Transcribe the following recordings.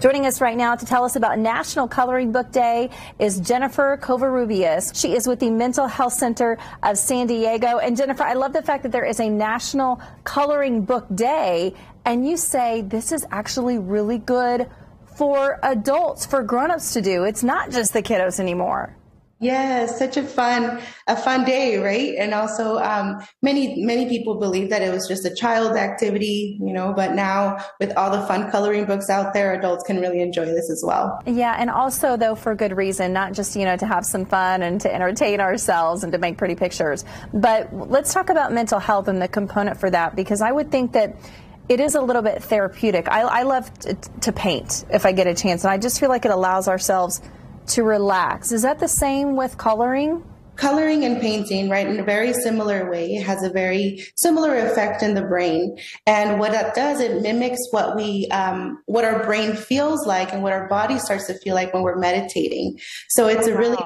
Joining us right now to tell us about National Coloring Book Day is Jennifer Covarrubias. She is with the Mental Health Center of San Diego. And Jennifer, I love the fact that there is a National Coloring Book Day, and you say this is actually really good for adults, for grown-ups to do. It's not just the kiddos anymore. Yeah, such a fun day, right? And also, many people believe that it was just a child activity, but now with all the fun coloring books out there, adults can really enjoy this as well. Yeah, and also though for good reason, not just, to have some fun and to entertain ourselves and to make pretty pictures. But let's talk about mental health and the component for that, because I would think that it is a little bit therapeutic. I love to paint if I get a chance, and I just feel like it allows ourselves to relax. Is that the same with coloring? Coloring and painting, right, in a very similar way, has a very similar effect in the brain. And what that does, it mimics what what our brain feels like and what our body starts to feel like when we're meditating. So it's a really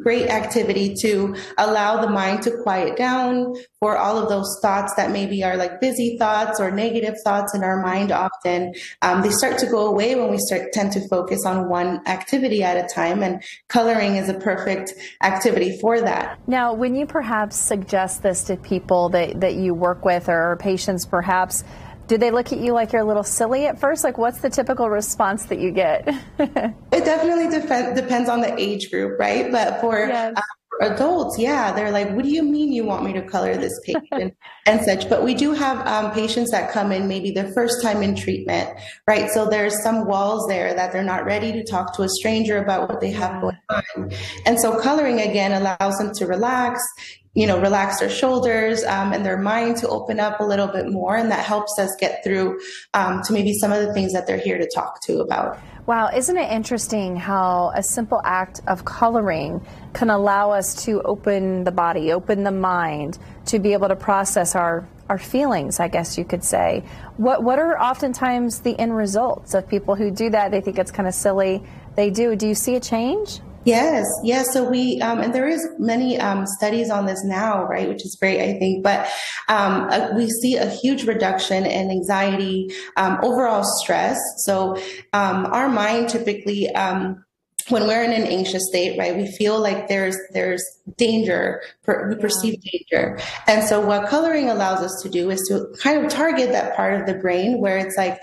great activity to allow the mind to quiet down for all of those thoughts that maybe are like busy thoughts or negative thoughts in our mind. Often they start to go away when we tend to focus on one activity at a time, and coloring is a perfect activity for that. Now, when you perhaps suggest this to people that you work with or patients perhaps, do they look at you like you're a little silly at first? Like, what's the typical response that you get? It definitely depends on the age group, right? But for adults, yeah, they're like, what do you mean you want me to color this page and such? But we do have patients that come in maybe their first time in treatment, right? So there's some walls there that they're not ready to talk to a stranger about what they have going on. And so coloring, again, allows them to relax their shoulders and their mind to open up a little bit more. And that helps us get through to maybe some of the things that they're here to talk to about. Wow, isn't it interesting how a simple act of coloring can allow us to open the body, open the mind, to be able to process our feelings, I guess you could say. What are oftentimes the end results of people who do that? They think it's kind of silly. They do. Do you see a change? Yes. So we, and there is many studies on this now, right, which is great, I think, but we see a huge reduction in anxiety, overall stress. So our mind typically, when we're in an anxious state, right, we feel like there's danger, we perceive danger. And so what coloring allows us to do is to kind of target that part of the brain where it's like,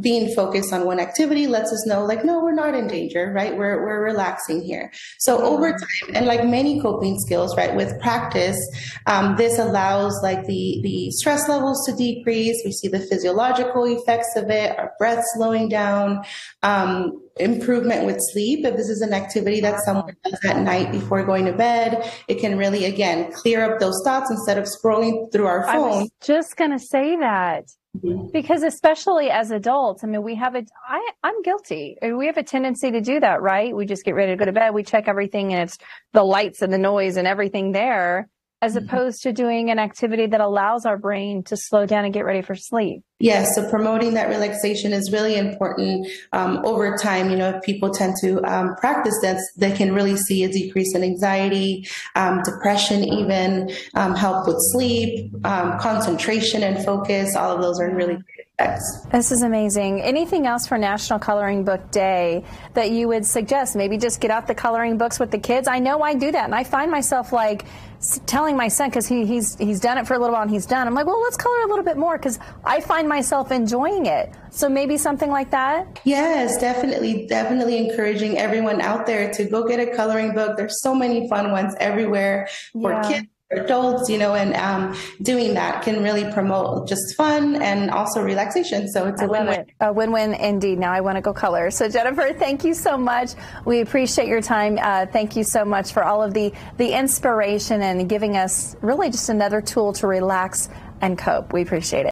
being focused on one activity lets us know, like, no, we're not in danger, right? We're relaxing here. So over time, and like many coping skills, right, with practice, this allows like the stress levels to decrease. We see the physiological effects of it, our breath slowing down, improvement with sleep. If this is an activity that someone does at night before going to bed, it can really, again, clear up those thoughts instead of scrolling through our phone. I was just going to say that. Because especially as adults, I mean, I'm guilty. We have a tendency to do that, right? We just get ready to go to bed. We check everything and it's the lights and the noise and everything there, as opposed to doing an activity that allows our brain to slow down and get ready for sleep. Yes. So promoting that relaxation is really important. Over time, if people tend to practice this, they can really see a decrease in anxiety, depression, even help with sleep, concentration and focus. All of those are really great effects. This is amazing. Anything else for National Coloring Book Day that you would suggest? Maybe just get out the coloring books with the kids. I know I do that, and I find myself like telling my son, because he's done it for a little while and he's done. I'm like, well, let's color a little bit more, because I find myself enjoying it. So maybe something like that? Yes, definitely encouraging everyone out there to go get a coloring book. There's so many fun ones everywhere for kids, for adults, and doing that can really promote just fun and also relaxation. So it's a win-win. A win-win indeed. Now I want to go color. So Jennifer, thank you so much. We appreciate your time. Thank you so much for all of the inspiration and giving us really just another tool to relax and cope. We appreciate it.